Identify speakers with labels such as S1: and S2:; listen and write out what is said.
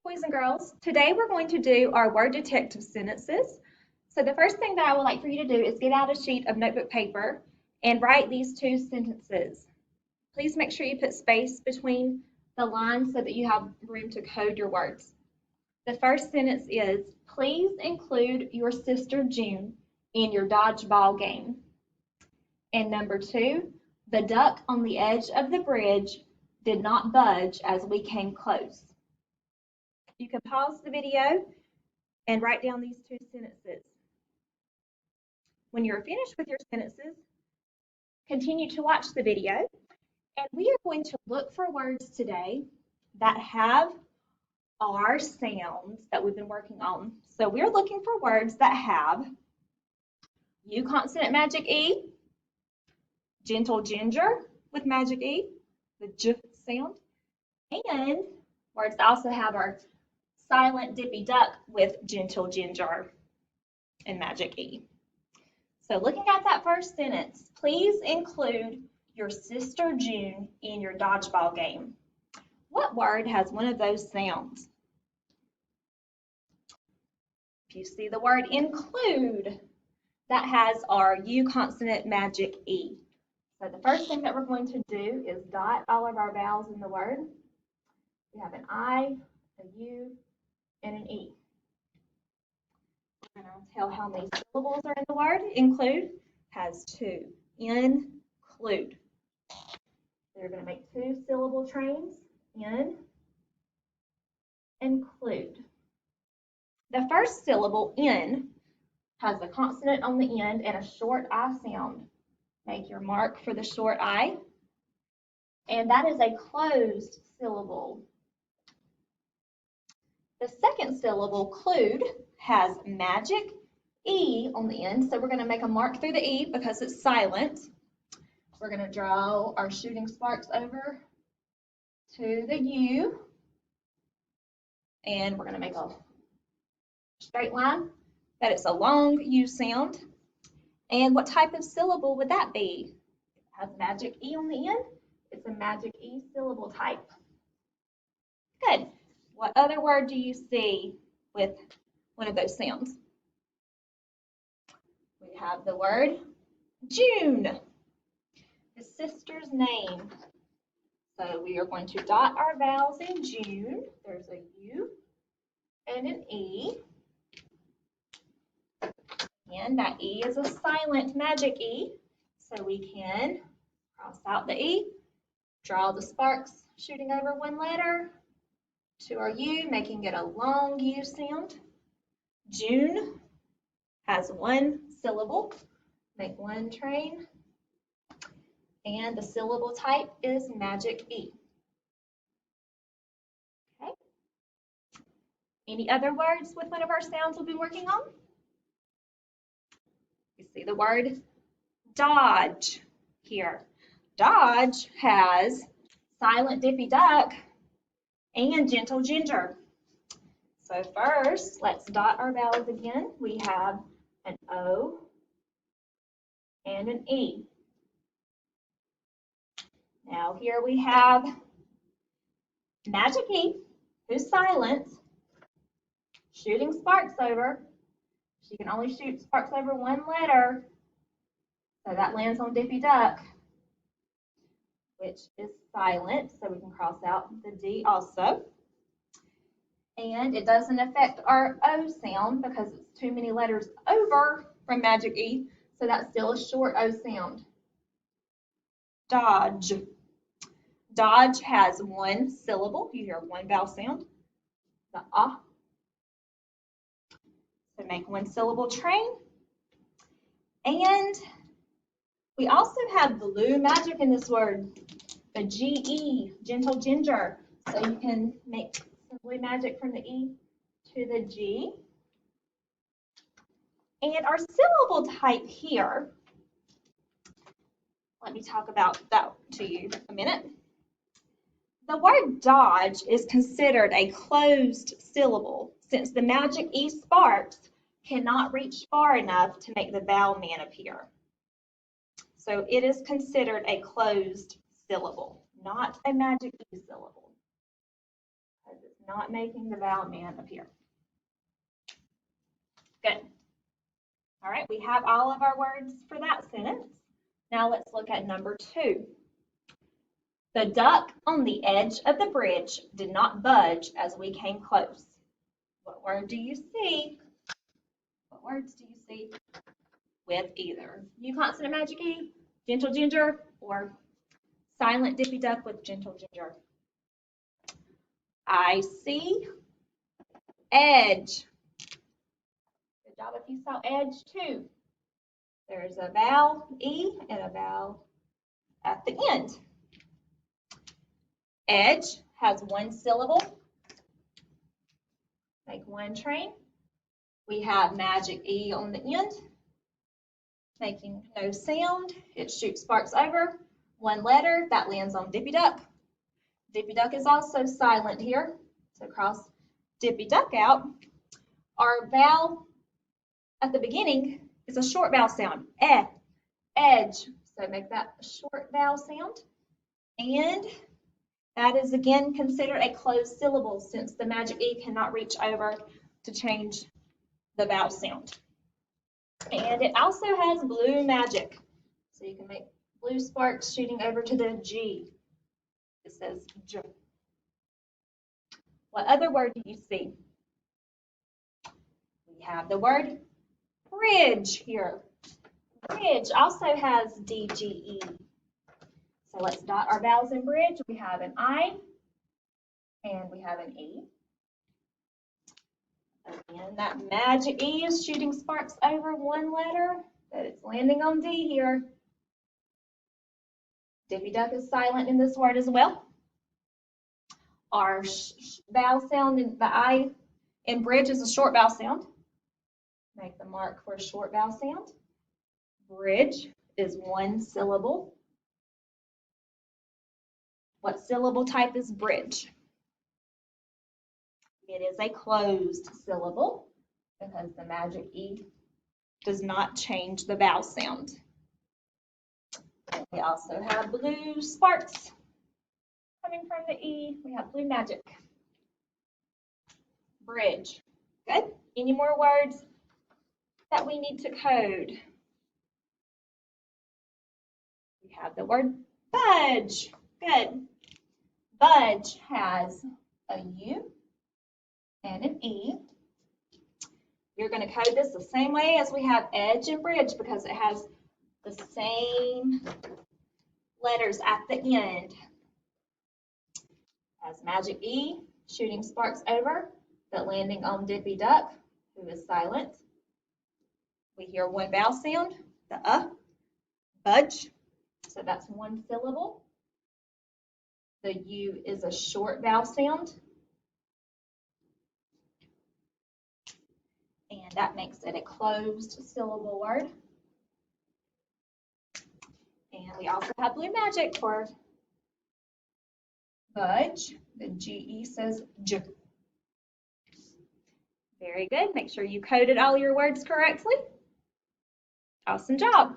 S1: Boys and girls, today we're going to do our word detective sentences. So the first thing that I would like for you to do is get out a sheet of notebook paper and write these two sentences. Please make sure you put space between the lines so that you have room to code your words. The first sentence is, please include your sister June in your dodgeball game. And number two, the duck on the edge of the bridge did not budge as we came close. You can pause the video and write down these two sentences. When you're finished with your sentences, continue to watch the video, and we are going to look for words today that have our sounds that we've been working on. So we're looking for words that have U consonant magic E, gentle ginger with magic E, the J sound, and words that also have our silent dippy duck with gentle ginger and magic E. So looking at that first sentence, please include your sister June in your dodgeball game. What word has one of those sounds? If you see the word include, that has our U consonant magic E. So the first thing that we're going to do is dot all of our vowels in the word. We have an I, a U, and an E. We're going to tell how many syllables are in the word. Include has two. Include. They're going to make two syllable trains. In, include. The first syllable, in, has a consonant on the end and a short I sound. Make your mark for the short I. And that is a closed syllable. The second syllable, clued, has magic E on the end. So we're going to make a mark through the E because it's silent. We're going to draw our shooting sparks over to the U. And we're going to make a straight line. That is a long U sound. And what type of syllable would that be? It has magic E on the end. It's a magic E syllable type. Good. What other word do you see with one of those sounds? We have the word June, the sister's name. So we are going to dot our vowels in June. There's a U and an E. And that E is a silent magic E. So we can cross out the E, draw the sparks shooting over one letter to our U, making it a long U sound. June has one syllable. Make one train. And the syllable type is magic E. Okay. Any other words with one of our sounds we'll be working on? You see the word dodge here. Dodge has silent dippy duck and gentle ginger. So first, let's dot our vowels again. We have an O and an E. Now here we have magic E, who's silent, shooting sparks over. She can only shoot sparks over one letter, so that lands on dippy duck, which is silent, so we can cross out the D also. And it doesn't affect our O sound because it's too many letters over from magic E, so that's still a short O sound. Dodge. Dodge has one syllable. You hear one vowel sound, the ah. So make one syllable train. And we also have blue magic in this word, the G-E, gentle ginger. So you can make some blue magic from the E to the G. And our syllable type here, let me talk about that to you a minute. The word dodge is considered a closed syllable since the magic E sparks cannot reach far enough to make the vowel man appear. So it is considered a closed syllable, not a magic E syllable. because it's not making the vowel man appear. Good. All right, we have all of our words for that sentence. Now let's look at number 2. The duck on the edge of the bridge did not budge as we came close. What word do you see? What words do you see with either new consonant magic E, gentle ginger, or silent dippy duck with gentle ginger? I see edge. Good job if you saw edge too. There's a vowel E and a vowel at the end. Edge has one syllable. Make one train. We have magic E on the end, making no sound. It shoots sparks over. One letter that lands on dippy duck. Dippy duck is also silent here. So cross dippy duck out. Our vowel at the beginning is a short vowel sound. Edge. So make that a short vowel sound. And that is again considered a closed syllable since the magic E cannot reach over to change the vowel sound. And it also has blue magic. So you can make blue sparks shooting over to the G. It says J. What other word do you see? We have the word bridge here. Bridge also has DGE. So let's dot our vowels in bridge. We have an I and we have an E. Again, that magic E is shooting sparks over one letter, but it's landing on D here. Dippy duck is silent in this word as well. Our vowel sound in the I in bridge is a short vowel sound. Make the mark for a short vowel sound. Bridge is one syllable. What syllable type is bridge? It is a closed syllable because the magic E does not change the vowel sound. We also have blue sparks coming from the E. We have blue magic. Bridge. Good. Any more words that we need to code? We have the word budge. Good. Budge has a U and an E. You're going to code this the same way as we have edge and bridge because it has the same letters at the end. Has magic E shooting sparks over, but landing on dippy duck, who is silent. We hear one vowel sound, the budge, so that's one syllable. The U is a short vowel sound, and that makes it a closed syllable word. And we also have blue magic for budge. The GE says J. Very good. Make sure you coded all your words correctly. Awesome job.